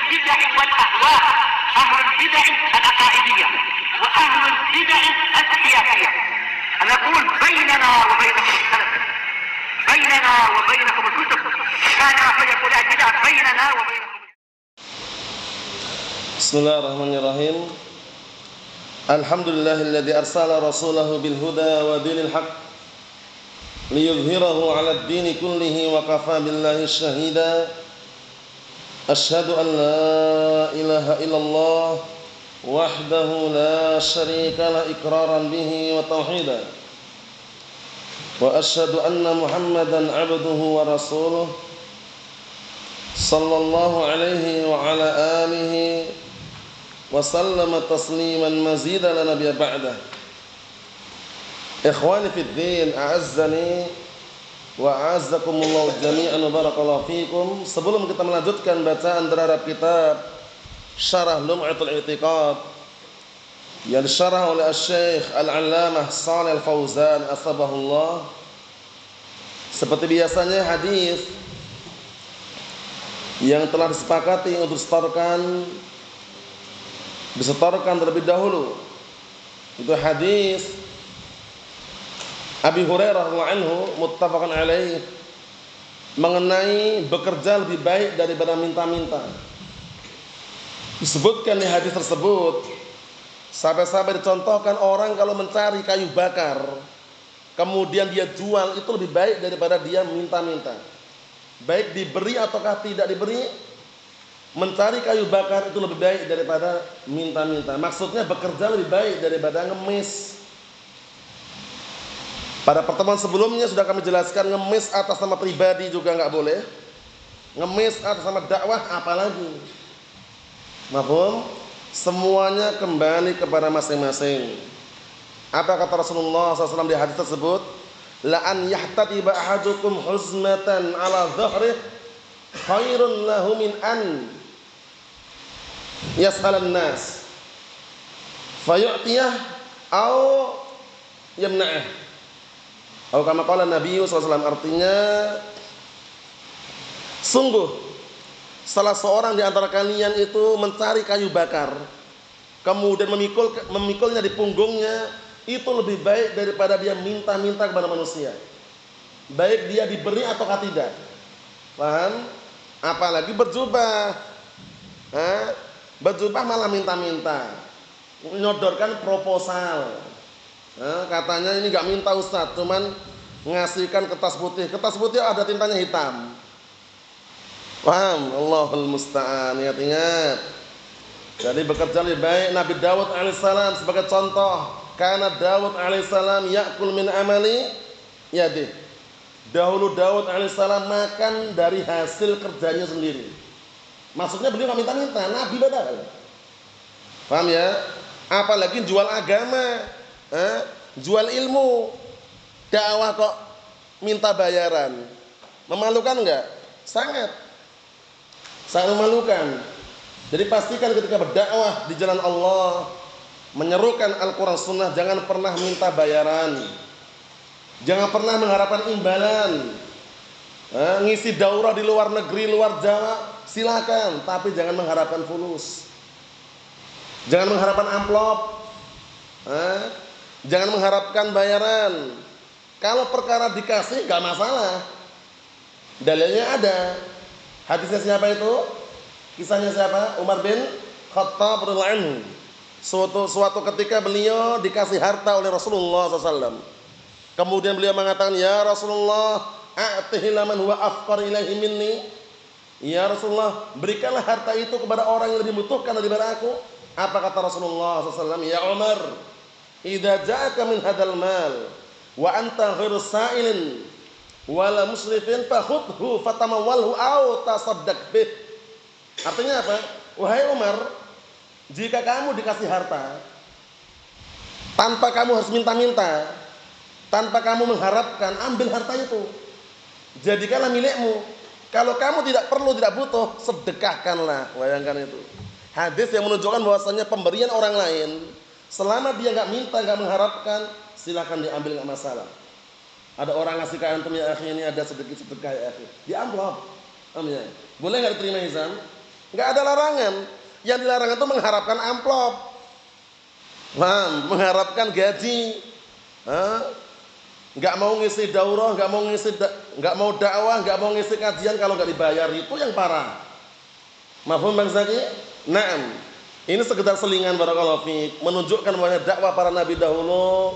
البدع والأهواء، أهل البدع العقائدية وأهل البدع السياسية. أنا أقول بيننا وبينكم السلف، بيننا وبينكم الكتب، كان فيقول البدع بيننا وبينكم. Bismillahirrahmanirrahim. Alhamdulillahilladzi arsala rasulahu bil huda wa dinil haqq liyudhhirahu 'alad dini kullihi wa kafa billahi shahida. Asyhadu an la ilaha illallah wahdahu la syarika la iqraran bihi wa tauhidan. Wa asyhadu anna Muhammadan 'abduhu wa rasuluh sallallahu alaihi wa ala alihi wa sallama tasliman mazidan la nabiyya ba'dah. Ikhwani fid din, a'azzani wa a'azzakumullah jami'an wa barakallahu fikum. Sebelum kita melanjutkan bacaan terhadap kitab Syarah Lum'atul I'tiqad yang disyarah oleh Syekh Al-'Allamah Shalih Al-Fauzan asbahullah, seperti biasanya hadis yang telah disepakati untuk disetorkan terlebih dahulu, itu hadis Abi Hurairah radhiyallahu anhu muttafaqan alaih, mengenai bekerja lebih baik daripada minta-minta. Disebutkan di hadis tersebut, sampai-sampai dicontohkan orang kalau mencari kayu bakar kemudian dia jual, itu lebih baik daripada dia minta-minta. Baik diberi ataukah tidak diberi, mencari kayu bakar itu lebih baik daripada minta-minta. Maksudnya bekerja lebih baik daripada ngemis. Pada pertemuan sebelumnya sudah kami jelaskan, ngemis atas nama pribadi juga enggak boleh. Ngemis atas nama dakwah apalagi. Mahfum? Semuanya kembali kepada masing-masing. Apa kata Rasulullah SAW di hadis tersebut? La an yahtatiba ahadukum huzmatan ala dhahrih khairun lahu min an yas'alan nas fayu'tiyah au yamna'ah. Atau kama qala Nabi SAW, artinya sungguh salah seorang di antara kalian itu mencari kayu bakar kemudian memikulnya di punggungnya, itu lebih baik daripada dia minta-minta kepada manusia, baik dia diberi ataukah tidak. Paham? Apalagi berjubah, berjubah malah minta-minta, menyodorkan proposal. Katanya ini nggak minta Ustaz, cuman ngasihkan kertas putih. Kertas putih ada tintanya hitam. Paham? Allahul musta'an. Ingat-ingat. Jadi bekerja lebih baik. Nabi Daud alaihissalam sebagai contoh, karena Daud alaihissalam ya'kul min amali yadih. Dahulu Daud alaihissalam makan dari hasil kerjanya sendiri. Maksudnya beliau nggak minta-minta, Nabi badal. Paham ya? Apalagi jual agama, jual ilmu, dakwah kok minta bayaran. Memalukan enggak? Sangat memalukan. Jadi pastikan ketika berdakwah di jalan Allah, menyerukan Al-Quran Sunnah, jangan pernah minta bayaran, jangan pernah mengharapkan imbalan. Ngisi daurah di luar negeri, luar Jawa, silakan, tapi jangan mengharapkan fulus, jangan mengharapkan amplop, jangan mengharapkan bayaran. Kalau perkara dikasih gak masalah, dalilnya ada. Hadisnya siapa itu? Kisahnya siapa? Umar bin Khattab radhiyallahu anhu. Suatu ketika beliau dikasih harta oleh Rasulullah SAW. Kemudian beliau mengatakan, ya Rasulullah, a'tihi laman huwa afqar ilaihi minni. Ya Rasulullah, berikanlah harta itu kepada orang yang lebih membutuhkan daripada aku. Apa kata Rasulullah SAW? Ya Umar, idza ja'aka min hadzal mal wa anta ghairu sa'ilin wala musrifin fakhudhu fatamawwalhu aw tasaddaq bih. Artinya apa? Wahai Umar, jika kamu dikasih harta tanpa kamu harus minta-minta, tanpa kamu mengharapkan, ambil harta itu, jadikanlah milikmu. Kalau kamu tidak perlu, tidak butuh, sedekahkanlah. Bayangkan itu hadis yang menunjukkan bahwasanya pemberian orang lain, selama dia nggak minta, nggak mengharapkan, silakan diambil, nggak masalah. Ada orang ngasih ke antum, ya akhi, ini ada sedikit sedekah ya akhi, di amplop, boleh nggak diterima Izam? Nggak ada larangan. Yang dilarang itu mengharapkan amplop, mengharapkan gaji, nggak mau ngisi daurah, nggak mau dakwah, nggak mau ngisi kajian kalau nggak dibayar, itu yang parah. Mafhum Bang Zaki? Naam. Ini sekedar selingan barakallahu fiik, menunjukkan bahwa dakwah para nabi dahulu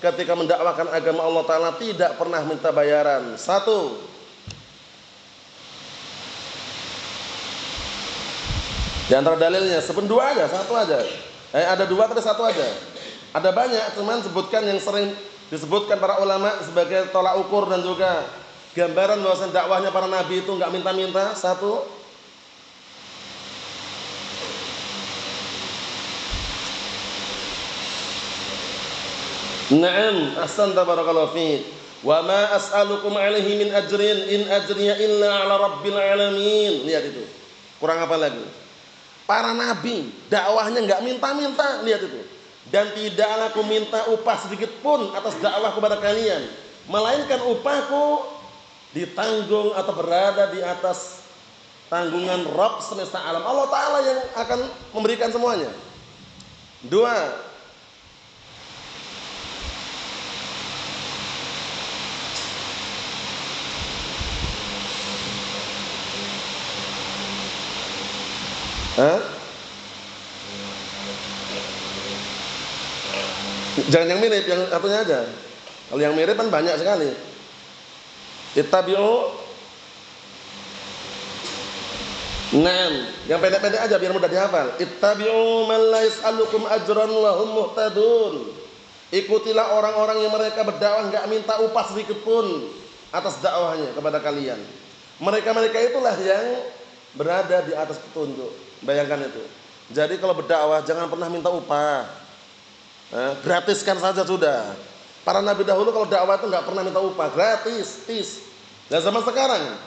ketika mendakwakan agama Allah Ta'ala tidak pernah minta bayaran. Satu, di antara dalilnya dua aja, satu aja. Ada dua tapi satu aja. Ada banyak, cuman sebutkan yang sering disebutkan para ulama sebagai tolak ukur dan juga gambaran bahwasanya dakwahnya para nabi itu enggak minta-minta. Satu, na'am, ahsanta barakallahu fiik. Wa ma as'alukum 'alaihi min ajrin in ajriya illa 'ala rabbil alamin. Lihat itu. Kurang apa lagi? Para nabi dakwahnya enggak minta-minta, lihat itu. Dan tidaklah aku minta upah sedikit pun atas dakwah kepada kalian, melainkan upahku ditanggung atau berada di atas tanggungan Rabb semesta alam. Allah Ta'ala yang akan memberikan semuanya. Dua, jangan yang mirip, yang satunya aja. Kalau yang mirip kan banyak sekali. Ittabi'u. Naam, yang pendek-pendek aja biar mudah dihafal. Ittabi'u man la yas'alukum ajran wa hum muhtadun. Ikutilah orang-orang yang mereka berdakwah enggak minta upah sedikit pun atas dakwahnya kepada kalian. Mereka-mereka itulah yang berada di atas petunjuk. Bayangkan itu. Jadi kalau berdakwah jangan pernah minta upah. Gratiskan saja sudah. Para nabi dahulu kalau dakwah itu nggak pernah minta upah, gratis. Dan zaman sekarang,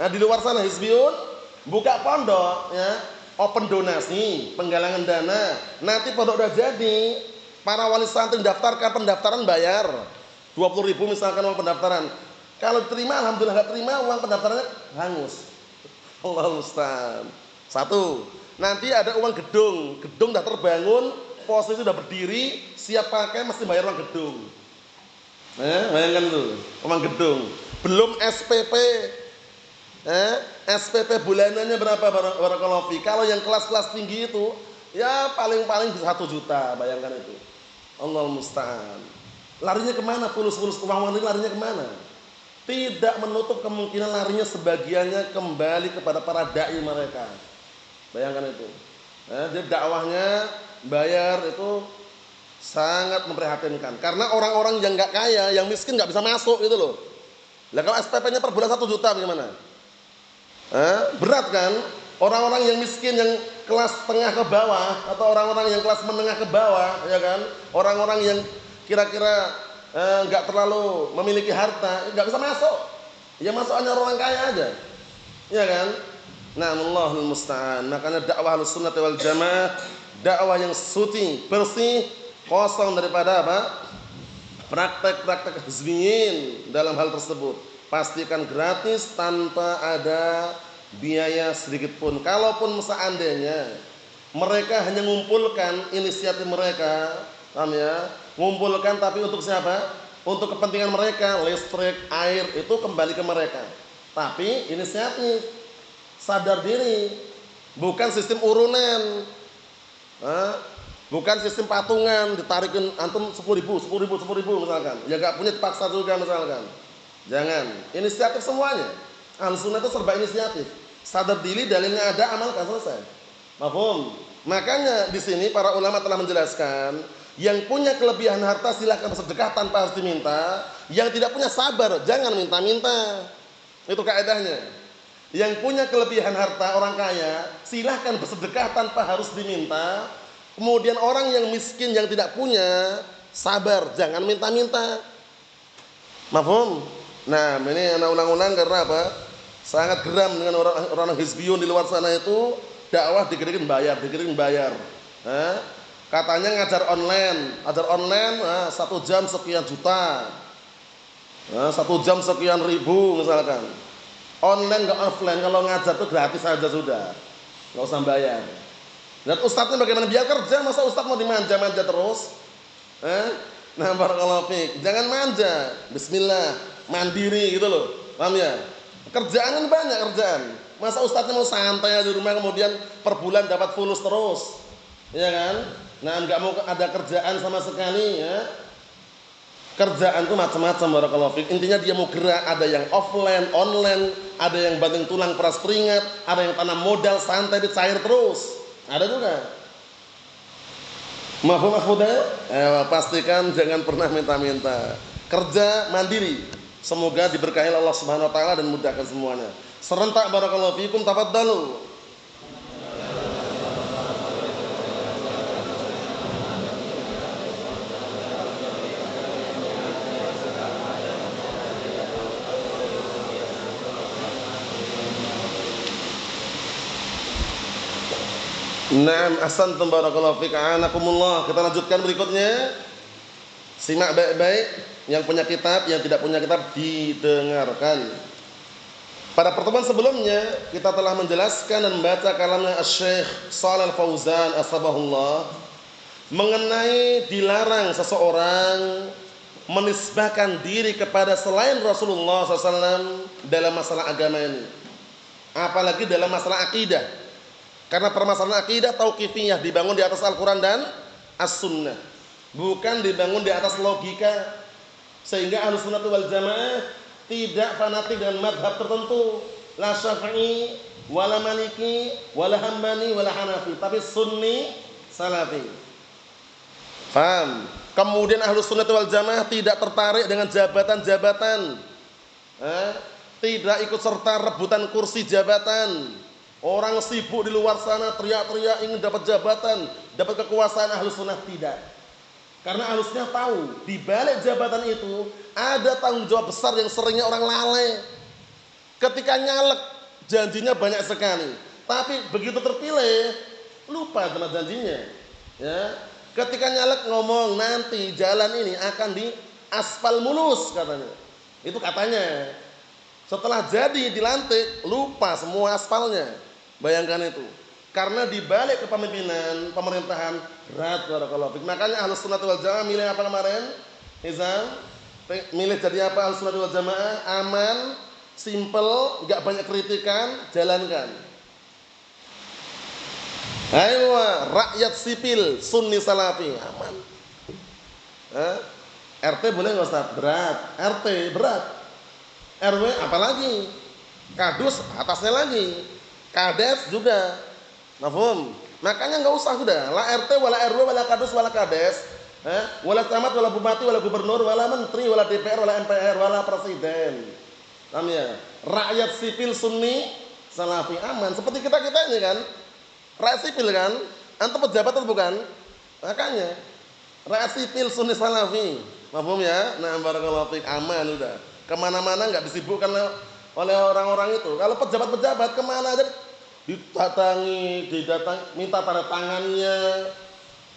di luar sana hizbiyun buka pondok, ya, open donasi, penggalangan dana. Nanti pondok udah jadi, para wali santri daftarkan, pendaftaran bayar 20.000 misalkan uang pendaftaran. Kalau diterima, alhamdulillah, nggak terima uang pendaftarannya hangus. Allah musta'an. Satu, nanti ada uang gedung udah terbangun, posisi udah berdiri, siap pakai, mesti bayar uang gedung. Bayangkan tuh, uang gedung. Belum SPP. SPP bulanannya berapa barakallahu fi? Kalau yang kelas-kelas tinggi itu, ya paling-paling bisa 1 juta, bayangkan itu. Allah musta'an. Larinya kemana? Fulus-fulus uang ini larinya kemana? Tidak menutup kemungkinan larinya sebagiannya kembali kepada para dai mereka. Bayangkan itu. Jadi dakwahnya bayar itu sangat memprihatinkan. Karena orang-orang yang nggak kaya, yang miskin nggak bisa masuk itu loh. Lah kalau SPP-nya per bulan 1 juta bagaimana? Berat kan? Orang-orang yang miskin yang kelas tengah ke bawah atau orang-orang yang kelas menengah ke bawah, ya kan? Orang-orang yang kira-kira nggak terlalu memiliki harta, nggak bisa masuk. Ya masuk hanya orang kaya aja, ya kan? Nah, Allahul musta'an. Makanya dakwah Ahlussunnah wal Jamaah, dakwah yang suci, bersih, kosong daripada apa? Praktek-praktek hizbiyin dalam hal tersebut. Pastikan gratis tanpa ada biaya sedikit pun. Kalaupun seandainya mereka hanya mengumpulkan inisiatif mereka, paham ya? Mengumpulkan tapi untuk siapa? Untuk kepentingan mereka, listrik, air itu kembali ke mereka. Tapi inisiatif, sadar diri, bukan sistem urunan, bukan sistem patungan, ditarikin antum 10.000 misalkan, ya gak punya dipaksa juga misalkan. Jangan, inisiatif semuanya. Ahlussunnah itu serba inisiatif. Sadar diri, dalilnya ada, amalkan, selesai. Mafhum? Makanya di sini para ulama telah menjelaskan, yang punya kelebihan harta silakan bersedekah tanpa harus diminta. Yang tidak punya sabar, jangan minta-minta. Itu kaedahnya. Yang punya kelebihan harta orang kaya silahkan bersedekah tanpa harus diminta. Kemudian orang yang miskin yang tidak punya, sabar, jangan minta-minta. Mafhum? Nah, ini anak ulang-ulang karena apa? Sangat geram dengan orang hizbiyun di luar sana itu dakwah dikirikin bayar. Katanya ngajar online, 1 jam sekian juta, 1 jam sekian ribu misalkan. Online nggak offline, kalau ngajar tuh gratis saja sudah. nggak usah bayar. Dan ustadznya bagaimana? Biar kerja, masa ustadz mau dimanja-manja terus? Nah, barakallahu fiik. Jangan manja. Bismillah, mandiri gitu loh. Paham ya? Kerjaan kan banyak kerjaan. Masa ustadznya mau santai di rumah kemudian per bulan dapat fulus terus? Ya kan? Nah, enggak mau ada kerjaan sama sekali ya. Kerjaan itu macam-macam barakallahu fiik. Intinya dia mau gerak, ada yang offline, online, ada yang banting tulang peras keringat, ada yang tanam modal santai dicair terus. Ada juga. Mafhum akhudaya? Pastikan jangan pernah minta-minta. Kerja mandiri. Semoga diberkahi Allah Subhanahu wa taala dan mudahkan semuanya. Serentak barakallahu fiikum, tafadhalu. Naam, ahsantum barakallahu fiik. Anakumullah. Kita lanjutkan berikutnya. Simak baik-baik. Yang punya kitab, yang tidak punya kitab didengarkan. Pada pertemuan sebelumnya kita telah menjelaskan dan membaca kalamnya Asy-Syaikh Shalal Fauzan Asbahullah mengenai dilarang seseorang menisbahkan diri kepada selain Rasulullah SAW dalam masalah agama ini. Apalagi dalam masalah akidah. Karena permasalahan akidah tauqifiyah, dibangun di atas Al-Quran dan As-Sunnah, bukan dibangun di atas logika. Sehingga Ahlus Sunnah wal Jamaah tidak fanatik dengan madhab tertentu, la Syafi'i, wala Maliki, wala Hambali, wala Hanafi, tapi Sunni, Salafi. Paham? Kemudian Ahlus Sunnah wal Jamaah tidak tertarik dengan jabatan-jabatan, tidak ikut serta rebutan kursi jabatan. Orang sibuk di luar sana teriak-teriak ingin dapat jabatan, dapat kekuasaan. Ahlus Sunnah tidak. Karena Ahlus Sunnah tahu di balik jabatan itu ada tanggung jawab besar yang seringnya orang lalai. Ketika nyalek janjinya banyak sekali, tapi begitu terpilih lupa sama janjinya. Ya. Ketika nyalek ngomong nanti jalan ini akan di aspal mulus katanya. Itu katanya. Setelah jadi dilantik lupa semua aspalnya. Bayangkan itu. Karena di balik kepemimpinan pemerintahan berat barakallahu fiik. Makanya Ahlus Sunnah wal Jamaah milih apa kemarin? Hizam, milih jadi apa Ahlus Sunnah wal Jamaah? Aman, simple, enggak banyak kritikan, jalankan. Ayo, rakyat sipil, Sunni Salafi, aman. RT boleh enggak Ustaz? Berat. RT berat. RW apalagi? Kadus atasnya lagi. Kades juga. Mafhum? Makanya enggak usah sudah. La RT wala RW wala kadus wala kades, wala camat wala bupati wala gubernur wala menteri wala DPR wala MPR wala presiden. Paham ya? Rakyat sipil Sunni Salafi aman. Seperti kita-kita ini kan. Rakyat sipil kan? Antum pejabat atau bukan? Makanya rakyat sipil Sunni Salafi. Mafhum ya? Nah, barakallahu fiik, aman udah. Kemana-mana enggak disibukkan oleh orang-orang itu. Kalau pejabat-pejabat kemana aja didatangi, minta tanda tangannya.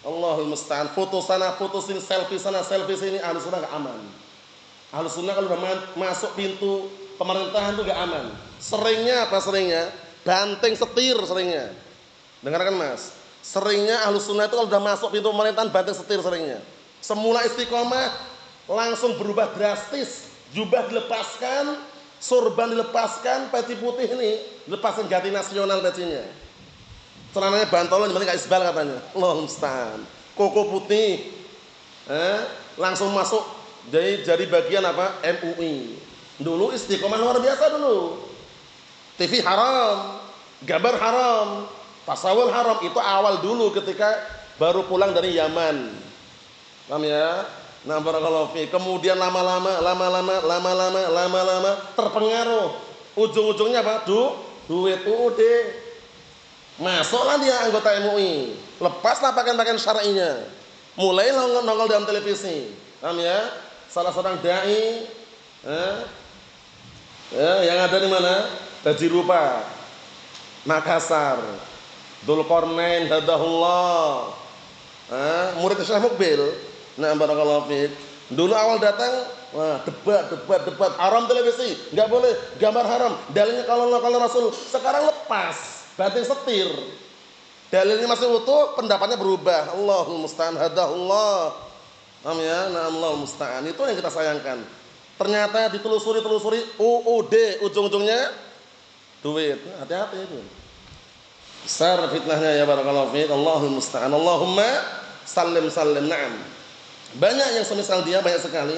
Allahul musta'an. Foto sana, foto sini, selfie sana, selfie sini. Ahlus Sunnah enggak aman. Ahlus Sunnah kalau udah masuk pintu pemerintahan itu enggak aman. Seringnya apa seringnya? Banteng setir seringnya. Dengarkan Mas. Seringnya Ahlus Sunnah itu kalau udah masuk pintu pemerintahan banteng setir seringnya. Semula istiqomah langsung berubah drastis. Jubah dilepaskan, sorban dilepaskan, peci putih ini lepaskan ganti nasional pecinya. Celananya bantolan yang penting isbal katanya. Allahumma musta'an. Koko putih. Langsung masuk jadi bagian apa? MUI. Dulu istiqomah luar biasa dulu. TV haram, gambar haram, tasawuf haram. Itu awal dulu ketika baru pulang dari Yaman. Paham ya? Nah, barakallahu fi. Kemudian lama-lama terpengaruh. Ujung-ujungnya apa? Duit UUD. Masuklah dia anggota MUI. Lepaslah pakaian-pakaian syar'inya. Mulai nongol dalam televisi. Paham ya? Salah seorang dai yang ada di mana? Tajirupa, Makassar. Dzulqarnain hadahullah. Murid Syekh Mukbil. Nah, barakallahu fiik. Dulu awal datang, wah, debat, haram televisi, enggak boleh, gambar haram. Dalilnya kalau Rasul. Sekarang lepas. banting setir. Dalilnya masih utuh, pendapatnya berubah. Allahul musta'an, hadahullah. Paham ya? Nah, Allahul musta'an. Itu yang kita sayangkan. Ternyata ditelusuri UUD, ujung-ujungnya duit. Hati-hati itu. Besar fitnahnya ya barakallahu fiik. Allahul musta'an. Allahumma sallim. Na'am. Banyak yang semisal dia, banyak sekali.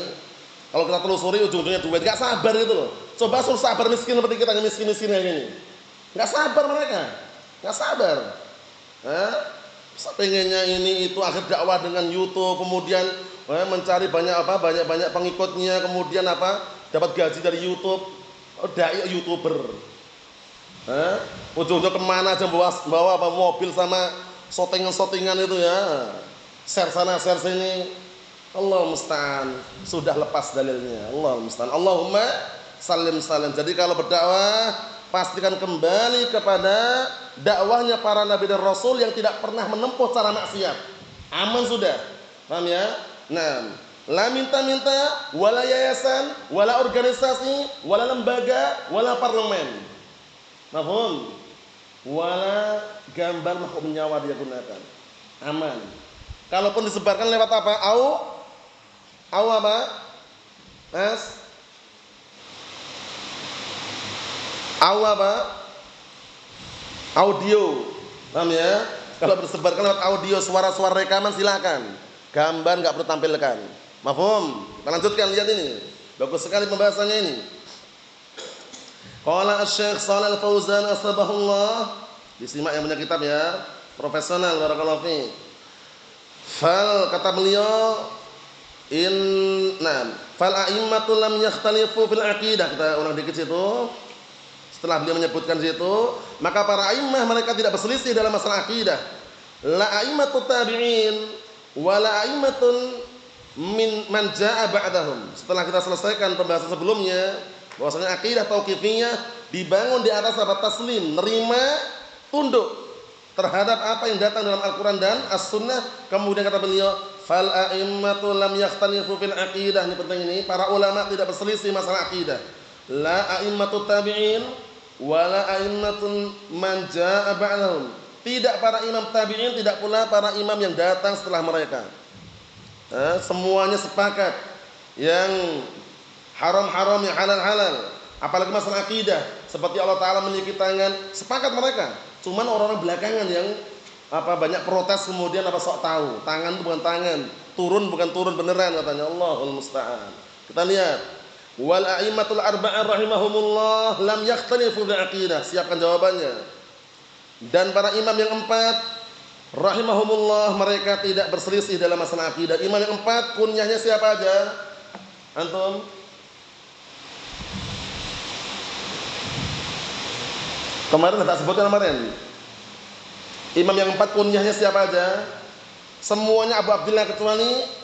Kalau kita telusuri ujung-ujungnya duit, enggak sabar gitu loh. Coba suruh sabar miskin seperti kita yang miskin-miskin kayak gini. Enggak sabar mereka. Enggak sabar. Pengennya ini itu akhir dakwah dengan YouTube, kemudian mencari banyak pengikutnya, kemudian dapat gaji dari YouTube, dai YouTuber. Ujung-ujung kemana aja bawa mobil sama shootingan itu ya, share sana share sini. Allah musta'an, sudah lepas dalilnya. Allah musta'an. Allahumma sallim. Jadi kalau berdakwah pastikan kembali kepada dakwahnya para nabi dan rasul yang tidak pernah menempuh cara maksiat. Aman sudah. Paham ya? Nah, la minta-minta, wala yayasan, wala organisasi, wala lembaga, wala parlemen. Mafhum? Wala gambar makhluk nyawa dia gunakan. Aman. Kalaupun disebarkan lewat apa? Au apa? Mas? Au apa? Audio. Paham ya? Kalau disebarkan lewat audio, suara-suara rekaman silakan. Gambar enggak perlu tampilkan. Mafhum? Kita lanjutkan, lihat ini. Bagus sekali pembahasannya ini. Qala Asy-Syaikh Shalal Fauzan asbahullah. Disimak yang punya kitab ya. Profesional barakallahu fi. Kata beliau fal a'immatu lam yakhtalifu fil aqidah. Kita ulang dikit situ. Setelah beliau menyebutkan situ, maka para a'immah mereka tidak berselisih dalam masalah akidah. La a'immatut tabi'in wa la a'immatun man jaa'a ba'dahum. Setelah kita selesaikan pembahasan sebelumnya, bahwasanya akidah tauqifiyah dibangun di atas taslim, nerima, tunduk terhadap apa yang datang dalam Al-Qur'an dan As-Sunnah. Kemudian kata beliau, fal a'immatu lam yakhtalifu fil aqidah. Ini penting ini, para ulama tidak berselisih masalah akidah. La a'immatut tabi'in wala a'immatun man jaa'a ba'dahum. Tidak para imam tabi'in, tidak pula para imam yang datang setelah mereka. Semuanya sepakat, yang haram-haram, yang halal-halal. Apalagi masalah akidah, seperti Allah Ta'ala memiliki tangan, sepakat mereka. Cuman orang-orang belakangan yang banyak protes, kemudian sok tahu. Tangan itu bukan tangan, turun bukan turun beneran katanya. Allahul musta'an. Kita lihat. Wal a'immatul arba'ah rahimahumullah lam yakhtalifu fil aqidah. Siapkan jawabannya. Dan para imam yang 4 rahimahumullah mereka tidak berselisih dalam masalah akidah. Imam yang 4 kunyahnya siapa aja? Antum? Kemarin tak sebutkan kemarin. Imam yang 4 kunyahnya siapa aja? Semuanya Abu Abdillah kecuali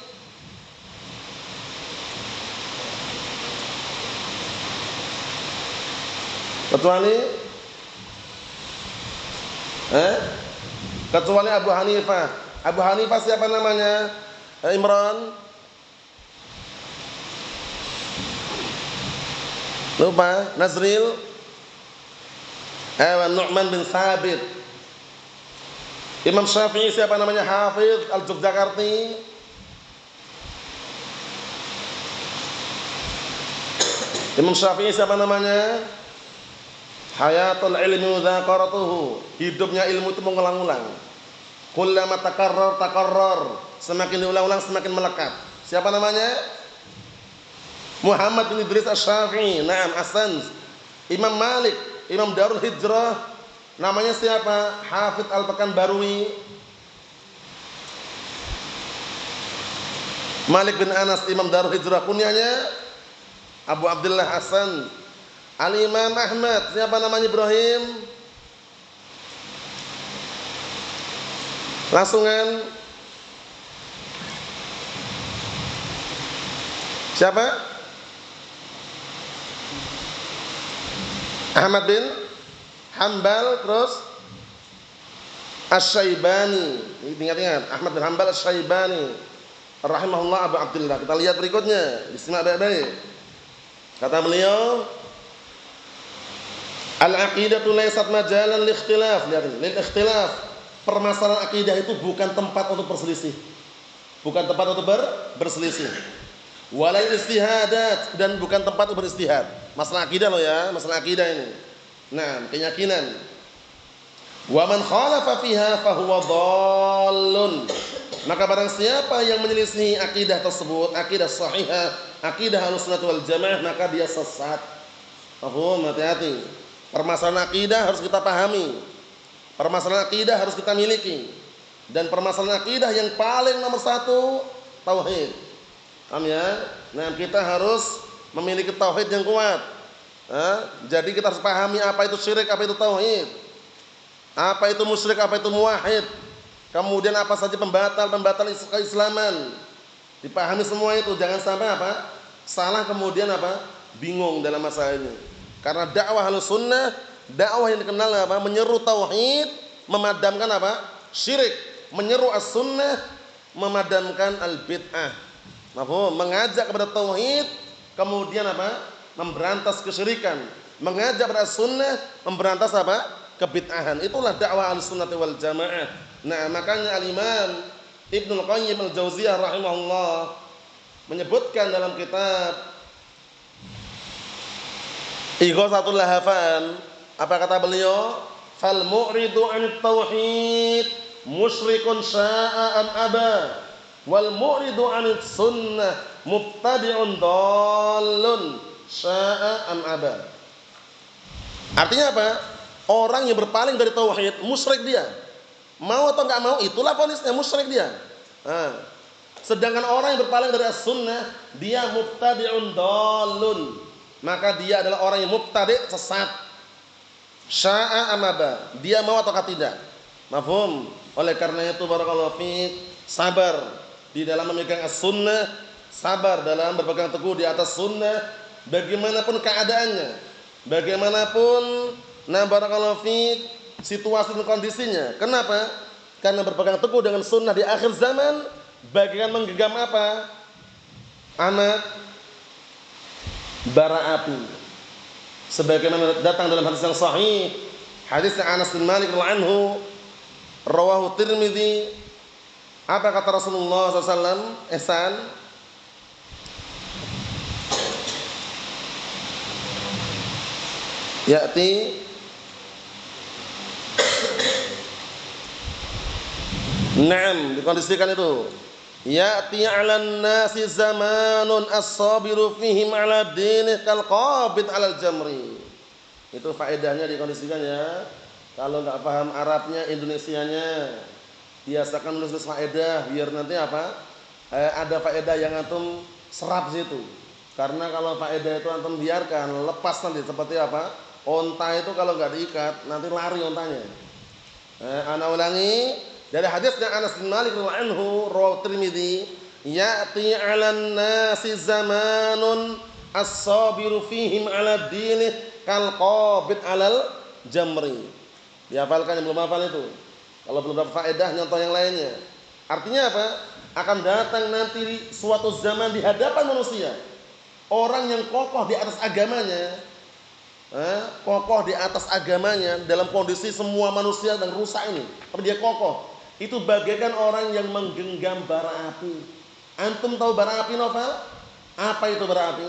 Abu Hanifah. Abu Hanifah siapa namanya? Imran? Lupa? Nazril? Nu'man bin Thabit. Imam Syafi'i siapa namanya? Hafidh Al-Yogyakarti. Imam Syafi'i siapa namanya? Hayatul ilmi wa dzaqaratuhu. Hidupnya ilmu itu mengulang-ulang. Kullama takarrar. Semakin diulang-ulang semakin melekat. Siapa namanya? Muhammad bin Idris Asy-Syafi'i. Naam, ahsan. Imam Malik, Imam Darul Hijrah. Namanya siapa? Hafidz Al-Pekanbaruwi. Malik bin Anas, Imam Darul Hijrah. Kunyahnya Abu Abdullah Hasan. Al-Imam Ahmad, siapa namanya? Ibrahim. Langsungan. Siapa? Ahmad bin Hanbal, terus Asy-Syaibani. Ingat-ingat, Ahmad bin Hanbal Asy-Syaibani rahimahullah Abu Abdullah. Kita lihat berikutnya, disimak baik-baik. Kata beliau, Al-aqidatu laysat majalan li ikhtilaf. Lihat ini, lil ikhtilaf. Permasalahan akidah itu bukan tempat untuk berselisih. Bukan tempat untuk berselisih. Walal istihadat, dan bukan tempat untuk beristihad. Masalah akidah loh ya, masalah akidah ini. Nah, keyakinan. Wa man khalafa fiha fahuwa dhallun. Maka barang siapa yang menyelisihi akidah tersebut, akidah sahihah, akidah Ahlussunnah wal Jamaah, maka dia sesat. Paham? Hati-hati. Permasalahan akidah harus kita pahami. Permasalahan akidah harus kita miliki. Dan permasalahan akidah yang paling nomor satu, tauhid. Paham ya? Nah, kita harus memiliki tauhid yang kuat. Jadi kita harus pahami apa itu syirik, apa itu tauhid. Apa itu musyrik, apa itu muwahhid. Kemudian apa saja pembatal keislaman. Dipahami semua itu, jangan sampai apa? Salah kemudian apa? Bingung dalam masalah ini. Karena dakwah Ahlussunnah, dakwah yang dikenal apa? Menyeru tauhid, memadamkan apa? Syirik, menyeru as-sunnah, memadamkan al-bid'ah. Mengajak kepada tauhid, kemudian apa? Memberantas kesyirikan. Mengajak kepada as-sunnah, memberantas apa? Kebid'ahan. Itulah dakwah Ahlussunnah wal Jamaah. Nah, makanya Al-Imam Ibnul Qayyim Al-Jauziyah rahimahullah menyebutkan dalam kitab Ighatsatul Lahafan, apa kata beliau? Fal mu'ridu 'anit tauhid musyrikun sya'a am aba, wal mu'ridu 'anit sunnah mubtadi'un dhallun sya'a am aba. Artinya apa? Orang yang berpaling dari tauhid musyrik dia. Mau atau enggak mau, itulah vonisnya, musyrik dia. Sedangkan orang yang berpaling dari as-sunnah, dia mubtadi'un dhallun. Maka dia adalah orang yang mubtadi', sesat. Sya'a amaba, dia mau atau tidak. Mafhum? Oleh karena itu barakallahu fiik, sabar di dalam memegang as-sunnah, sabar dalam berpegang teguh di atas sunnah bagaimanapun keadaannya. Bagaimanapun barakallahu fiik situasi dan kondisinya. Kenapa? Karena berpegang teguh dengan sunnah di akhir zaman bagaikan menggenggam apa? Anak bara api. Sebagaimana datang dalam hadis yang sahih, hadis Anas bin Malik radhiyallahu anhu, rawahu Tirmidzi. Apa kata Rasulullah SAW? Ihsan, ya'ti Naam, dikondisikan itu. Ya'ti 'alan nasi zamanun as-sabiru fihim 'ala dinih kal qabid 'alal jamri. Itu faedahnya dikondisikan ya. Kalau enggak paham Arabnya, Indonesianya, biasakan nulis faedah biar nanti apa? Ada faedah yang antum serap situ. Karena kalau faedah itu antum biarkan lepas nanti seperti apa? Onta itu kalau enggak diikat nanti lari ontanya. Ana ulangi. Dari hadisnya Anas bin Malik radhiyallahu anhu, rawahu Tirmidzi, ya'ti 'alan nasi zamanun as-sabiru fihim 'ala dinih kal qabid 'alal jamri. Dihafalkan yang belum hafal itu. Kalau belum dapat faedah nyontoh yang lainnya. Artinya apa? Akan datang nanti suatu zaman di hadapan manusia orang yang kokoh di atas agamanya. Kokoh di atas agamanya dalam kondisi semua manusia dan rusak ini, tapi dia kokoh. Itu bagaikan orang yang menggenggam bara api. Antum tahu bara api, Novel? Apa itu bara api?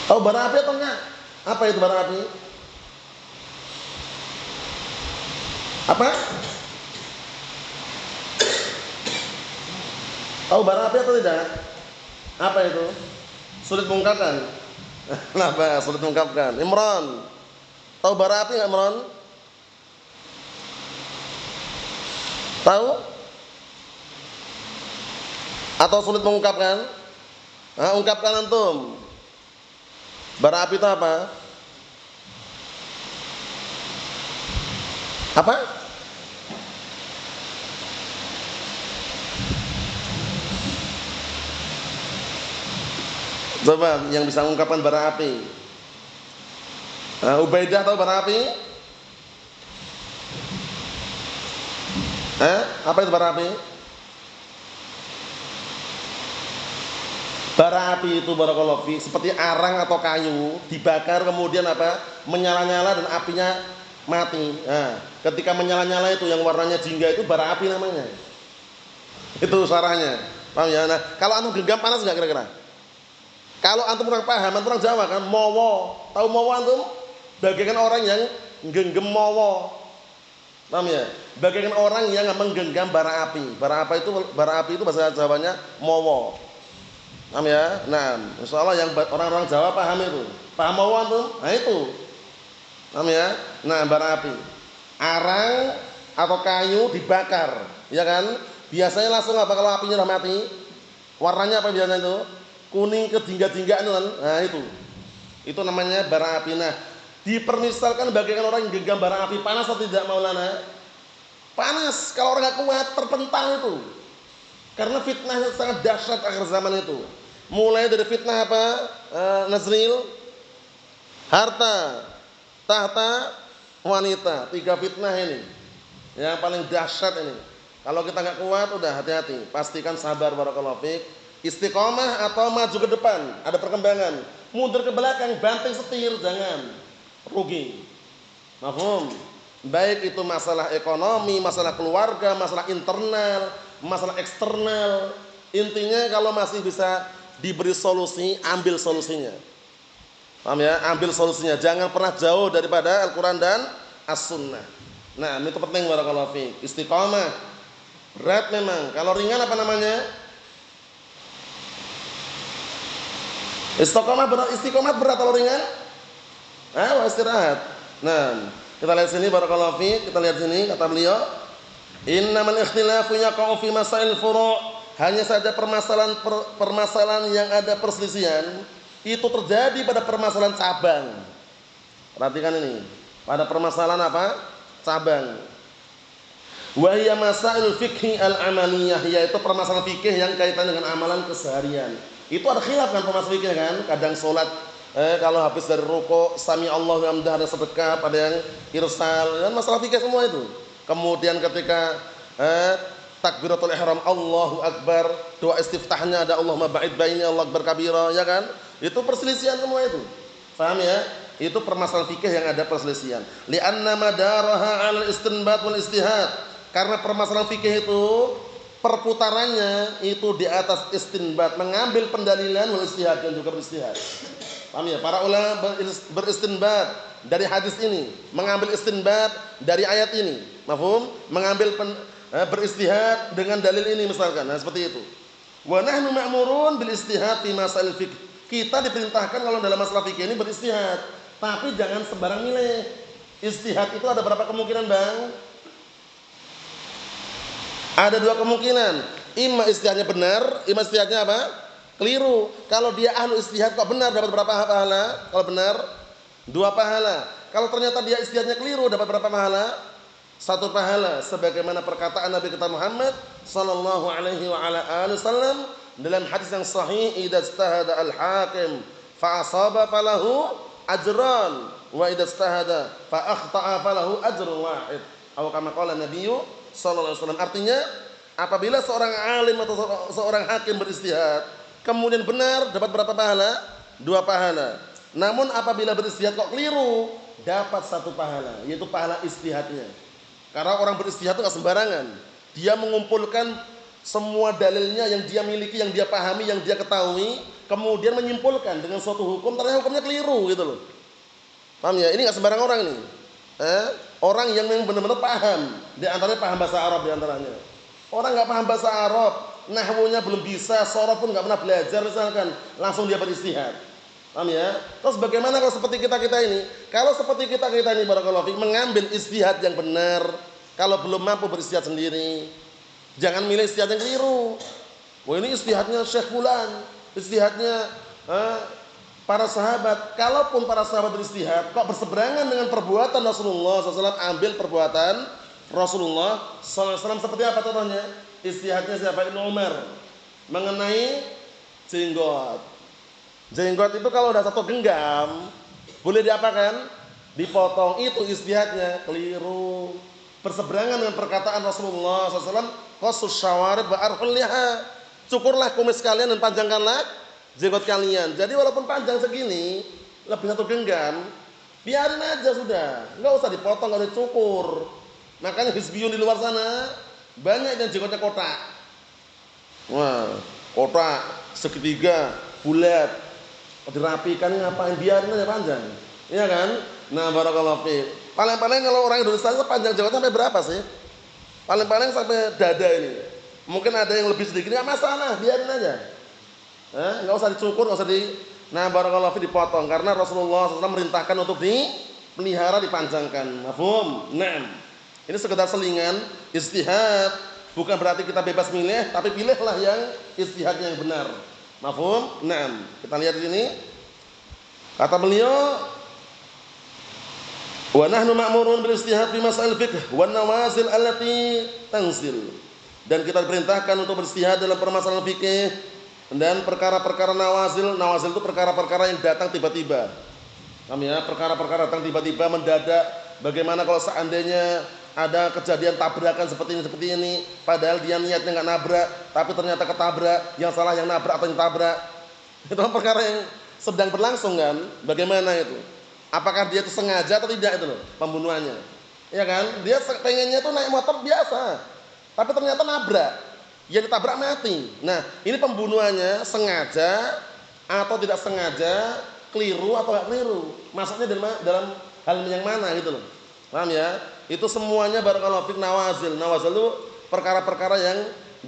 Tahu bara api atau enggak? Apa itu bara api? Apa? Tahu bara api atau tidak? Apa itu? Sulit mengungkapkan. Kenapa sulit mengungkapkan? Imran, tahu bara api enggak, Imran? Tahu? Atau sulit mengungkapkan? Ungkapkan antum. Bara api itu apa? Apa? Coba yang bisa mengungkapkan bara api. Ubaidah tahu bara api? Apa itu bara api? Bara api itu barakallahu fi seperti arang atau kayu dibakar kemudian apa? Menyala-nyala dan apinya mati. Nah, ketika menyala-nyala itu yang warnanya jingga itu bara api namanya. Itu sarahnya. Paham ya? Nah, kalau antum genggam panas enggak kira-kira? Kalau antum kurang paham, antum orang Jawa kan, mowo. Tahu mowo antum? Bagaikan orang yang genggam mowo. Paham ya? Bagaikan orang yang menggenggam bara api. Bara api itu bahasa Jawanya mowo. Paham ya? Nah, insyaallah yang orang-orang Jawa paham itu. Paham mowo antum? Nah itu. Paham ya? Nah, bara api. Arang atau kayu dibakar, ya kan? Biasanya langsung apa kalau apinya udah mati? Warnanya apa biasanya itu? Kuning kedingga-dinggaan kan? Nah, itu. Itu namanya bara api. Nah, dipermisalkan bagaikan orang yang genggam bara api panas atau tidak Maulana? Panas. Kalau orang enggak kuat terpental itu. Karena fitnahnya sangat dahsyat akhir zaman itu. Mulai dari fitnah apa? Nazril, harta, tahta, wanita. 3 fitnah ini. Yang paling dahsyat ini. Kalau kita nggak kuat udah hati-hati. Pastikan sabar barakallahu fiik. Istiqomah atau maju ke depan, ada perkembangan. Mundur ke belakang, banting setir, jangan. Rugi. Mafhum? Baik itu masalah ekonomi, masalah keluarga, masalah internal, masalah eksternal. Intinya kalau masih bisa diberi solusi, ambil solusinya. Paham ya? Ambil solusinya. Jangan pernah jauh daripada Al-Qur'an dan As-Sunnah. Nah, itu penting barakallahu fiik. Istiqamah. Berat memang. Kalau ringan apa namanya? Istiqamah berat kalau ringan? Istirahat. Nah, kita lihat sini barakallahu fiik, kita lihat sini kata beliau, innamal ikhtilafu yaqa'u fi masail furu'. Hanya saja permasalahan yang ada perselisihan itu terjadi pada permasalahan cabang. Perhatikan ini. Pada permasalahan apa? Cabang. Wa hiya masail fikhi al-amaliyah, yaitu permasalahan fikih yang kaitan dengan amalan keseharian. Itu ada khilaf kan permasalahan fikih kan? Kadang salat kalau habis dari rukuk sami Allahu hamdah ada sedekah, ada yang irsal, dan masalah fikih semua itu. Kemudian ketika takbiratul ihram Allahu akbar, doa istiftahnya ada Allahumma ba'id baini Allahu akbar kabira, ya kan? Itu perselisihan semua itu. Paham ya? Itu permasalahan fikih yang ada perselisihan. Li'anna madaraha 'alal istinbat wal istihad. Karena permasalahan fikih itu perputarannya itu di atas istinbat, mengambil pendalilan wal istihad dan juga beristihad. Paham ya? Para ulama beristinbat dari hadis ini, mengambil istinbat dari ayat ini. Mafhum? Mengambil beristihad dengan dalil ini misalkan. Nah, seperti itu. Wa nahnu ma'murun bil istihad fi masail fiqh. Kita diperintahkan kalau dalam masalah fikih ini beristihad, tapi jangan sembarang milih. Istihad itu ada berapa kemungkinan, Bang? Ada 2 kemungkinan. Imma istihadnya benar, imma istihadnya apa? Keliru. Kalau dia ahlu istihad kok benar, dapat berapa pahala? Kalau benar 2 pahala. Kalau ternyata dia istihadnya keliru, dapat berapa pahala? 1 pahala. Sebagaimana perkataan Nabi kita Muhammad sallallahu alaihi wa ala alihi wasallam dalam hadis yang sahih, idza ijtahada al-hakim fa asaba falahu ajran wa idza ijtahada fa akhta'a falahu ajrun wahid. Atau kama qala Nabi sallallahu alaihi wasallam. Artinya, apabila seorang alim atau seorang hakim beristihad kemudian benar, dapat berapa pahala? 2 pahala. Namun apabila beristihad kok keliru, dapat 1 pahala, yaitu pahala istihadnya. Karena orang beristihad itu enggak sembarangan. Dia mengumpulkan semua dalilnya yang dia miliki, yang dia pahami, yang dia ketahui, kemudian menyimpulkan dengan suatu hukum, ternyata hukumnya keliru gitu loh. Paham ya? Ini enggak sembarang orang ini. Orang yang benar-benar paham, di antaranya paham bahasa Arab di antaranya. Orang enggak paham bahasa Arab, nahwunya belum bisa, shorof pun enggak pernah belajar misalkan, langsung dia beristihad. Paham ya? Terus bagaimana kalau seperti kita-kita ini? Kalau seperti kita-kita ini barakallahu fiik mengambil istihad yang benar, kalau belum mampu beristihad sendiri, jangan milih istihad yang keliru. Wah, ini istihadnya Syekh Fulan, istihadnya para sahabat. Kalaupun para sahabat beristihad kok berseberangan dengan perbuatan Rasulullah SAW, ambil perbuatan Rasulullah SAW. Seperti apa contohnya? Istihadnya siapa? Ibnu Umar mengenai jenggot. Jenggot itu kalau udah 1 genggam boleh diapakan? Dipotong. Itu istihadnya keliru. Berseberangan dengan perkataan Rasulullah SAW, qasus syawarib wa arhul liha. Cukurlah kumis kalian dan panjangkanlah jenggot kalian. Jadi walaupun panjang segini, lebih satu genggam, biarin aja sudah. Enggak usah dipotong, enggak usah dicukur. Makanya hizbiyun di luar sana banyak yang jenggotnya kotak. Wah, kotak segitiga, bulat. Dirapikan ngapain? Biarin aja panjang. Iya kan? Nah, barakallahu fiik. Paling-paling kalau orang Indonesia itu panjang jenggotnya sampai berapa sih? Paling-paling sampai dada ini. Mungkin ada yang lebih sedikit, enggak masalah, biarin aja. Enggak usah dicukur, enggak usah nah, barakallahu fiik dipotong karena Rasulullah SAW merintahkan untuk dipelihara, dipanjangkan. Mafhum? Naam. Ini sekedar selingan, ijtihad, bukan berarti kita bebas milih, tapi pilihlah yang ijtihad yang benar. Mafhum? Naam. Kita lihat di sini. Kata beliau, wa nahnu ma'murun bil ijtihad fi masail fiqh wan nawazil allati tanzil. Dan kita diperintahkan untuk berijtihad dalam permasalahan fikih dan perkara-perkara nawazil. Nawazil itu perkara-perkara yang datang tiba-tiba. Paham ya? Perkara-perkara datang tiba-tiba mendadak. Bagaimana kalau seandainya ada kejadian tabrakan seperti ini, padahal dia niatnya enggak nabrak, tapi ternyata ketabrak, yang salah yang nabrak atau yang tabrak. Itu perkara yang sedang berlangsung kan? Bagaimana itu? Apakah dia itu sengaja atau tidak itu loh pembunuhannya? Ya kan? Dia pengennya tuh naik motor biasa, tapi ternyata nabrak. Yang ditabrak mati. Nah, ini pembunuhannya sengaja atau tidak sengaja, keliru atau enggak keliru. Maksudnya dalam hal yang mana gitu loh. Paham ya? Itu semuanya barakallahu fik nawazil. Nawazil itu perkara-perkara yang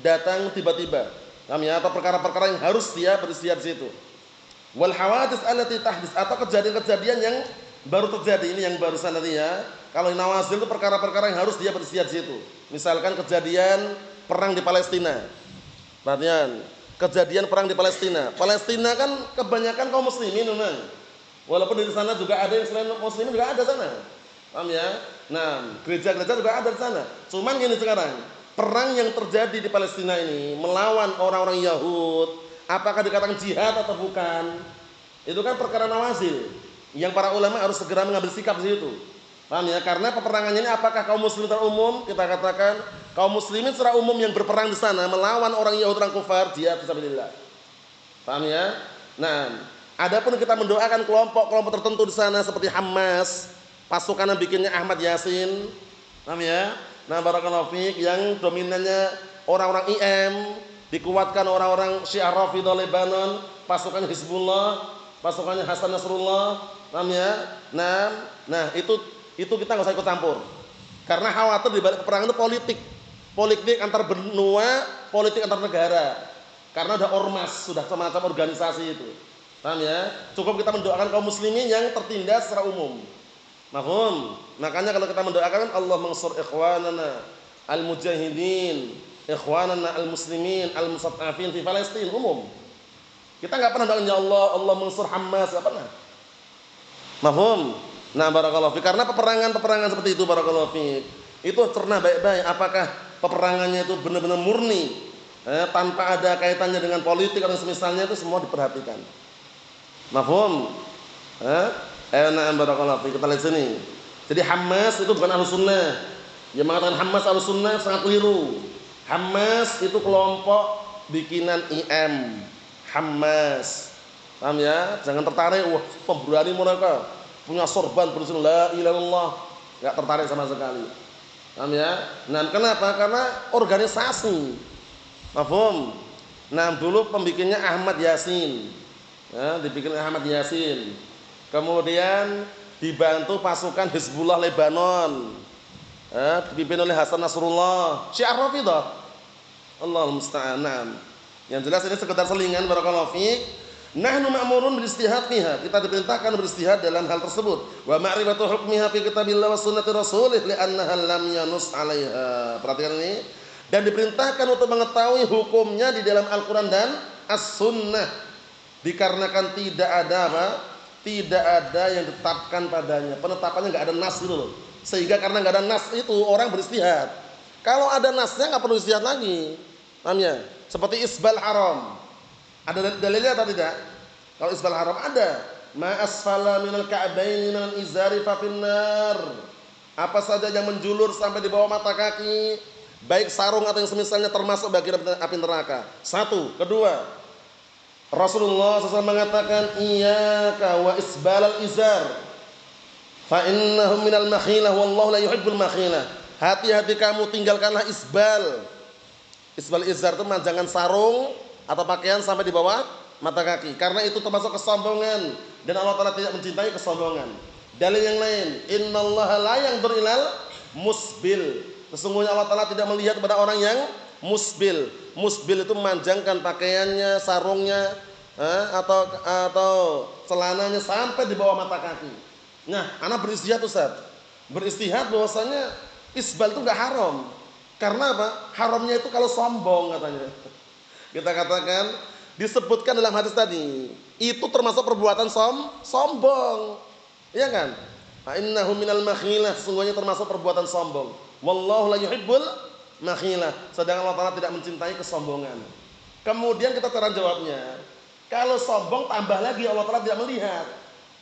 datang tiba-tiba. Paham ya? Atau perkara-perkara yang harus dia beristihad di situ. Wal hawadits allati tahdits, atau kejadian-kejadian yang baru terjadi. Ini yang barusan tadi ya. Kalau nawazil itu perkara-perkara yang harus dia beristihad di situ. Misalkan kejadian perang di Palestina. Perhatian, kejadian perang di Palestina. Palestina kan kebanyakan kaum muslimin memang. Walaupun di sana juga ada yang selain muslimin juga ada sana. Paham ya? Nah, gereja-gereja juga ada di sana. Cuman gini sekarang, perang yang terjadi di Palestina ini melawan orang-orang Yahud, apakah dikatakan jihad atau bukan? Itu kan perkara nawazil yang para ulama harus segera mengambil sikap di situ. Paham ya? Karena peperangannya ini apakah kaum muslimin secara umum, kita katakan kaum muslimin secara umum yang berperang di sana melawan orang Yahudi, orang kufar, jihad fisabilillah. Paham ya? Nah, adapun kita mendoakan kelompok-kelompok tertentu di sana seperti Hamas, pasukan yang bikinnya Ahmad Yasin. Paham ya? Nah, barakallahu fiik, yang dominannya orang-orang IM, dikuatkan orang-orang Syiah Rafidhah Lebanon, pasukan Hizbullah, pasukannya Hasan Nasrullah. Paham ya? Nah, itu kita nggak usah ikut campur, karena khawatir di balik peperangan itu politik antar benua, politik antar negara, karena ada ormas, sudah semacam organisasi itu. Paham ya? Cukup kita mendoakan kaum muslimin yang tertindas secara umum. Mafhum? Makanya kalau kita mendoakan Allah mansur ikhwanana al-mujahidin, ikhwanana al-muslimin al-mustad'afin fi Palestin, umum. Kita nggak pernah doakan ya Allah mansur Hamas, nggak pernah. Mafhum? Nah, barakallahu fiik. Karena peperangan seperti itu barakallahu fiik, itu cerna baik-baik apakah peperangannya itu benar-benar murni, tanpa ada kaitannya dengan politik atau semisalnya, itu semua diperhatikan. Mafhum? Nah, barakallahu fiik. Kita lihat sini. Jadi Hamas itu bukan Ahlus Sunnah. Yang mengatakan Hamas Ahlus Sunnah sangat keliru. Hamas itu kelompok bikinan IM. Hamas. Paham ya? Jangan tertarik, wah pemberani mereka punya sorban bersuara la ilaha illallah, enggak tertarik sama sekali. Paham ya? Nah, kenapa? Karena organisasi. Mafhum? Nah, dulu pembikinnya Ahmad Yasin. Ya, dibikin Ahmad Yasin. Kemudian dibantu pasukan Hizbullah Lebanon. Dipimpin oleh Hasan Nasrullah, Syiah Rafidhah. Allahul musta'an. Yang jelas ini sekedar selingan barakallahu fiik. Nahnu ma'murun bil ijtihad fiha. Kita diperintahkan beristihad dalam hal tersebut. Wa ma'rifatu hukmiha fi kitabillah wa sunnati rasulih li'annaha lam yanus 'alaiha. Perhatikan ini. Dan diperintahkan untuk mengetahui hukumnya di dalam Al-Qur'an dan As-Sunnah. Dikarenakan tidak ada apa? Tidak ada yang ditetapkan padanya. Penetapannya enggak ada nas gitu loh. Sehingga karena enggak ada nas itu orang beristihad. Kalau ada nasnya enggak perlu istihad lagi. Paham ya? Seperti isbal haram. Ada dalilnya atau tidak? Kalau isbal haram ada. Ma asfala minal ka'baini minal izari fa finnar. Apa saja yang menjulur sampai di bawah mata kaki, baik sarung atau yang semisalnya, termasuk bagian api neraka. Satu, kedua. Rasulullah SAW mengatakan, iyyaka wa isbalal izar fa innahu minal makhilah wallahu la yuhibbul makhilah. Hati-hati kamu, tinggalkanlah isbal. Isbal izar itu manjangan sarung atau pakaian sampai di bawah mata kaki, karena itu termasuk kesombongan dan Allah Taala tidak mencintai kesombongan. Dalil yang lain, innallaha la yanzur ilal musbil. Sesungguhnya Allah Taala tidak melihat kepada orang yang musbil. Musbil itu memanjangkan pakaiannya, sarungnya, atau celananya sampai di bawah mata kaki. Nah, anak beristihad Ustaz. Beristihad bahwasanya isbal itu enggak haram. Karena apa? Haramnya itu kalau sombong katanya. Kita katakan disebutkan dalam hadis tadi, itu termasuk perbuatan sombong. Iya kan? Fa innahu minal makhilah, sesungguhnya termasuk perbuatan sombong. Wallahu la yuhibbul makhilah. Sedangkan Allah Taala tidak mencintai kesombongan. Kemudian kita cara jawabnya, kalau sombong tambah lagi Allah Taala tidak melihat.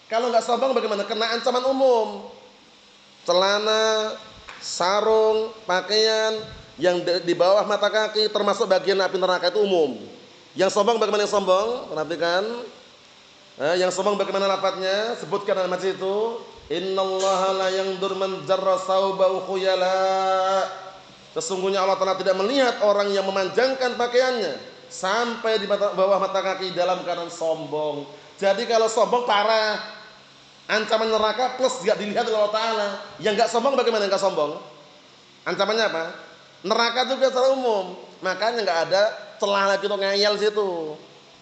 Kalau enggak sombong bagaimana? Kena ancaman umum. Celana, sarung, pakaian yang di bawah mata kaki termasuk bagian api neraka itu umum. Yang sombong bagaimana yang sombong? Perhatikan. Yang sombong bagaimana lafadznya? Sebutkan dalam hadis itu, innallaha la yanzur man jarra saubahu khuyala. Sesungguhnya Allah Taala tidak melihat orang yang memanjangkan pakaiannya sampai di bawah mata kaki dalam keadaan sombong. Jadi kalau sombong parah, ancaman neraka plus enggak dilihat oleh Allah Taala. Yang enggak sombong bagaimana enggak sombong? Ancamannya apa? Neraka juga secara umum. Makanya enggak ada celah lagi untuk ngeyel situ.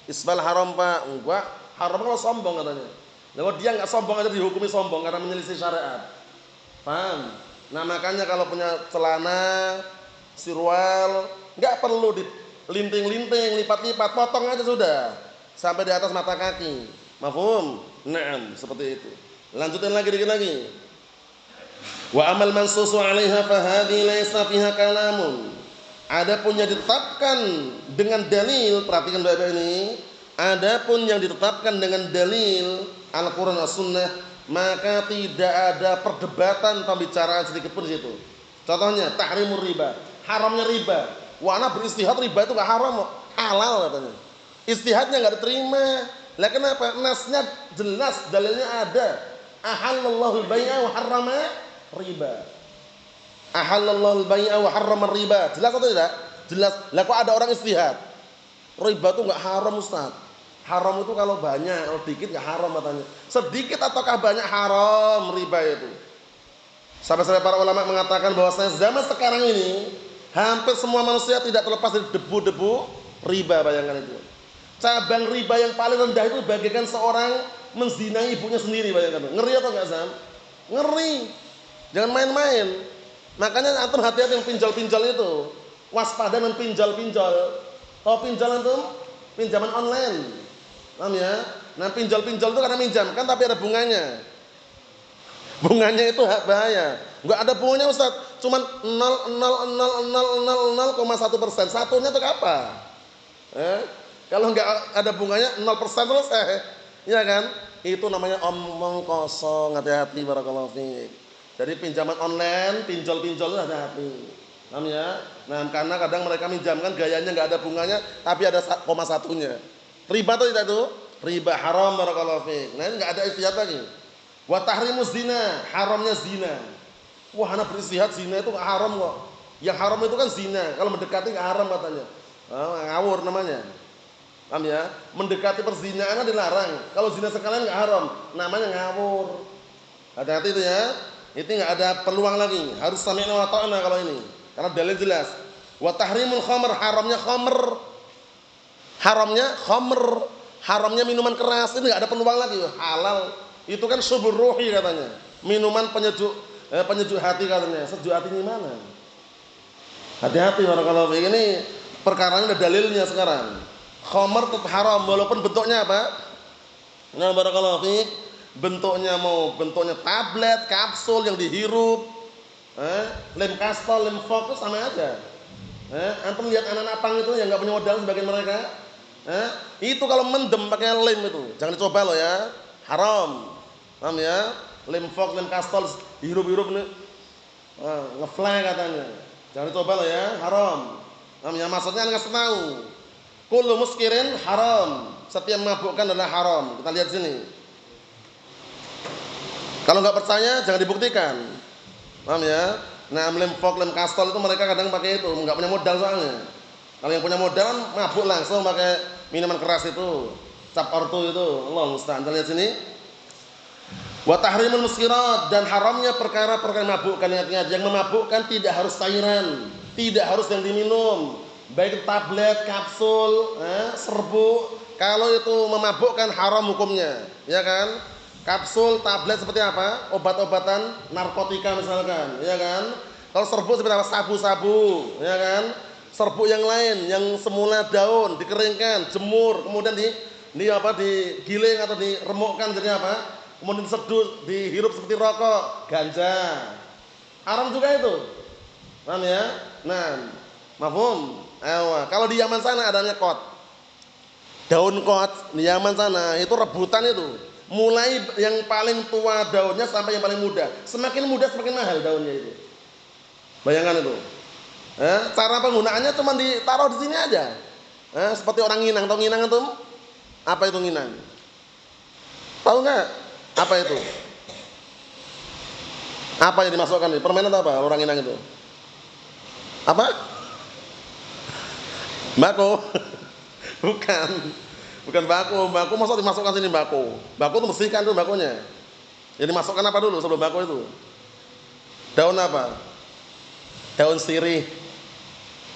Isbal haram Pak, enggak haram kalau sombong katanya. Kalau dia enggak sombong aja dihukumi sombong karena menyelisih syariat. Paham? Nah makanya kalau punya celana, sirwal, enggak perlu dilinting-linting, lipat-lipat, potong aja sudah sampai di atas mata kaki. Mafhum? Naam, seperti itu. Lanjutin lagi dikit lagi. Wa amal mansusu 'alaiha fa hadhi laysa fiha kalamun. Adapun yang ditetapkan dengan dalil, perhatikan baik-baik ini, adapun yang ditetapkan dengan dalil Al-Qur'an dan Sunnah, maka tidak ada perdebatan pembicaraan sedikit pun di situ. Contohnya tahrimur riba, haramnya riba. Wah, ana beristihad riba itu enggak haram, halal katanya. Istihadnya enggak diterima. Lah kenapa? Nasnya jelas, dalilnya ada. Ahallallahu al-bai'a wa harrama riba. Ahallallahu al-bai'a wa harrama riba. Jelas atau tidak? Jelas. Lah kok ada orang istihad? Riba itu enggak haram, Ustaz. Haram itu kalau banyak, kalau dikit enggak haram katanya. Sedikit ataukah banyak haram riba itu? Sampai-sampai para ulama mengatakan bahwasanya zaman sekarang ini hampir semua manusia tidak terlepas dari debu-debu riba, bayangkan itu. Cabang riba yang paling rendah itu bagaikan seorang menzinai ibunya sendiri, bayangkan. Ngeri atau enggak, Sam? Ngeri. Jangan main-main. Makanya antum hati-hati yang pinjol-pinjol itu. Waspada dengan pinjol-pinjol. Tahu pinjol antum? Pinjaman online. Paham ya? Nah, pinjol-pinjol itu karena minjam kan tapi ada bunganya. Bunganya itu bahaya. Enggak ada bunganya, Ustaz. Cuman 0,00000,1%. Satunya itu apa? Kalau enggak ada bunganya 0% selesai. Iya kan? Itu namanya omong kosong. Hati-hati, barakallahu fiik. Jadi pinjaman online, pinjol-pinjol itu hati-hati. Paham ya? Nah, karena kadang mereka minjamkan gayanya enggak ada bunganya tapi ada koma satunya. Riba atau tidak itu? Riba haram, barakallahu fiik. Nah, ini enggak ada istihad lagi. Wa tahrimuz zina, haramnya zina. Wah, anak beristihad zina itu enggak haram kok. Yang haram itu kan zina. Kalau mendekati enggak haram katanya. Ngawur namanya. Paham ya? Mendekati perzinahan dilarang. Kalau zina sekalian enggak haram, namanya ngawur. Hati-hati itu ya. Itu enggak ada peluang lagi. Harus sami'na wa ta'na kalau ini. Karena dalil jelas. Wa tahrimul khamr, haramnya khamr. Haramnya khamr. Haramnya minuman keras. Ini enggak ada peluang lagi. Halal. Itu kan subur ruhi katanya. Minuman penyejuk hati katanya. Sejuk hatinya mana? Hati-hati barakallahu fiik. Ini perkaranya ada dalilnya sekarang. Khamr tetap haram walaupun bentuknya apa? Nah, barakallahu fiik, bentuknya bentuknya tablet, kapsul yang dihirup, lem kastol, lem fok itu sama aja. Antum lihat anak-anak pang itu yang enggak punya modal sebagian mereka, itu kalau mendem pakai lem itu, jangan dicoba loh ya, haram. Paham ya? Lem fok, lem kastol dihirup-hirup nih, ngefly katanya, jangan dicoba loh ya, haram. Paham ya? Maksudnya ngasih tahu. Kullu muskirin haram. Setiap memabukkan adalah haram. Kita lihat sini. Kalau nggak percaya jangan dibuktikan. Paham ya? Nah, lem fok, lem kastol itu mereka kadang pakai itu, nggak punya modal soalnya. Kalau yang punya modal kan mabuk langsung pakai minuman keras itu, cap ortu itu. Allah musta'an. Kita lihat sini. Wa tahrimul muskirat, dan haramnya perkara-perkara mabukkan. Ingat-ingat, yang memabukkan tidak harus cairan, tidak harus yang diminum, baik tablet, kapsul, serbuk. Kalau itu memabukkan haram hukumnya, ya kan? Kapsul, tablet seperti apa? Obat-obatan narkotika misalkan, ya kan? Kalau serbuk seperti apa? Sabu-sabu, ya kan? Serbuk yang lain yang semula daun dikeringkan, jemur, kemudian digiling atau diremukkan jadi apa? Kemudian diseduh, dihirup seperti rokok, ganja. Haram juga itu. Paham ya? Nah, mafhum? Kalau di Yaman sana adanya kot. Daun kot di Yaman sana itu rebutan itu. Mulai yang paling tua daunnya sampai yang paling muda. Semakin muda semakin mahal daunnya itu. Bayangkan itu. Cara penggunaannya cuma ditaruh di sini aja. Seperti orang nginang, tahu nginang itu? Apa itu nginang? Tahu nggak? Apa itu? Apa yang dimasukkan ini? Permen atau apa? Orang nginang itu? Apa? Bako? Bukan. Bukan bako. Bako maksud dimasukkan sini bako. Bako itu bersihkan tuh bakonya. Jadi dimasukkan apa dulu sebelum bako itu? Daun apa? Daun sirih.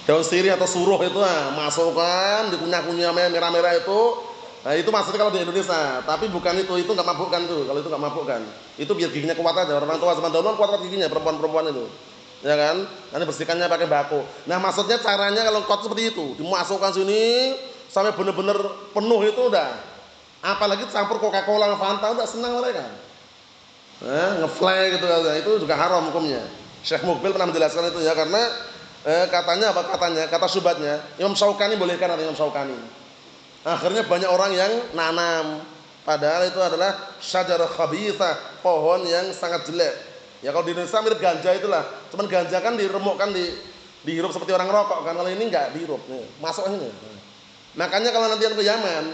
Daun sirih atau suruh itu masukkan, dikunyah-kunyah merah-merah itu. Nah, itu maksudnya kalau di Indonesia. Tapi bukan itu nggak mabukkan tuh. Kalau itu nggak mabukkan. Itu biar giginya kuat aja. Orang tua zaman dahulu kuat giginya, perempuan-perempuan itu. Ya kan? Nanti bersihkannya pakai bako. Nah, maksudnya caranya kalau kot seperti itu, dimasukkan sini sampai benar-benar penuh itu udah. Apalagi campur Coca-Cola, Fanta, udah senang mereka. Ngefly gitu, itu juga haram hukumnya. Syekh Mukbil pernah menjelaskan itu ya, karena katanya kata syubhatnya Imam Syaukani bolehkan atau Imam Syaukani. Akhirnya banyak orang yang nanam, padahal itu adalah syajarah khabithah, pohon yang sangat jelek. Ya kalau di Indonesia mirip ganja itulah, cuman ganja kan diremukkan, dihirup seperti orang rokok kan, kalau ini enggak dihirup. Masuk ini. Makanya kalau nanti ke Yaman,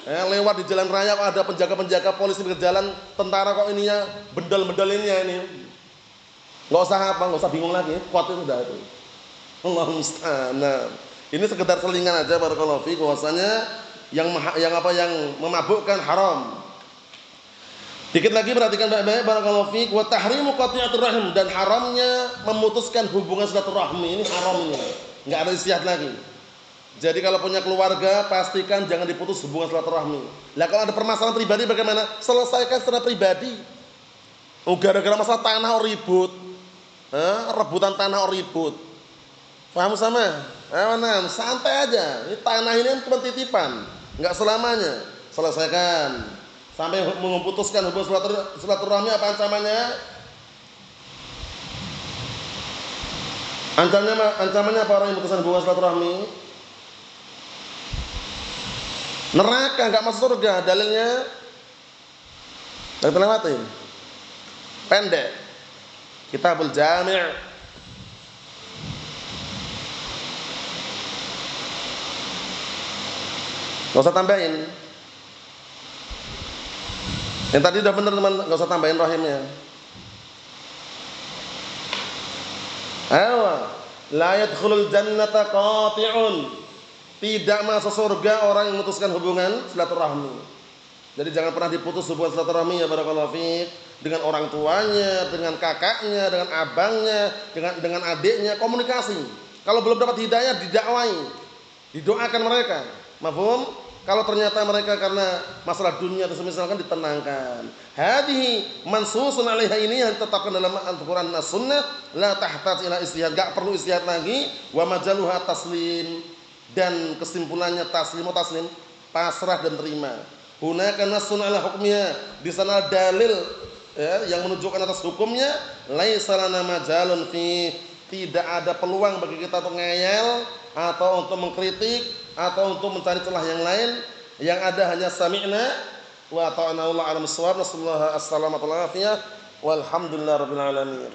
lewat di jalan raya kok ada penjaga-penjaga polisi berjalan, tentara kok ininya bendel-bendelinnya ini. Enggak usah bingung lagi, kuat itu udah itu. Allah musta'an. Ini sekedar selingan aja barakallahu fiik, bahwasanya yang memabukkan haram. Dikit lagi perhatikan baik-baik barakallahu fiik, wa tahrimu qati'atur rahim, dan haramnya memutuskan hubungan silaturahmi. Ini haram ini. Enggak ada istiad lagi. Jadi kalau punya keluarga pastikan jangan diputus hubungan silaturahmi. Lah kalau ada permasalahan pribadi bagaimana? Selesaikan secara pribadi. Gara-gara masalah tanah ribut. Rebutan tanah ribut. Paham sama? Santai aja. Ini tanah ini cuma titipan, enggak selamanya. Selesaikan. Sampai memutuskan hubungan silaturahmi. Apa ancamannya? Ancamannya apa orang yang memutuskan hubungan silaturahmi? Neraka, enggak masuk surga. Dalilnya kita lewatin. Pendek. Kitabul Jami'. Enggak usah tambahin. Yang tadi udah benar teman, enggak usah tambahin rahimnya. La yadkhulul jannata qati'un. Tidak masuk surga orang yang memutuskan hubungan silaturahmi. Jadi jangan pernah diputus hubungan silaturahmi ya barakallahu fiik, dengan orang tuanya, dengan kakaknya, dengan abangnya, dengan adiknya, komunikasi. Kalau belum dapat hidayah didakwai, didoakan mereka. Mafhum? Kalau ternyata mereka karena masalah dunia atau misalkan ditenangkan. Hadhihi mansusun 'alaiha, ini yang ditetapkan dalam Al-Qur'an dan As-Sunnah, la tahtaj ila istihad, enggak perlu istihad lagi, wa majaluha taslim, dan kesimpulannya taslim, pasrah dan terima. Hunaka nassun 'ala hukmiha, di sana dalil ya, yang menunjukkan atas hukumnya, laisa lana majalun fi, tidak ada peluang bagi kita untuk ngeyel atau untuk mengkritik atau untuk mencari celah yang lain. Yang ada hanya sami'na wa ta'ana, wallahu a'lam bissawab. Nasallahu alaihi wasallam, walhamdulillahirabbil alamin.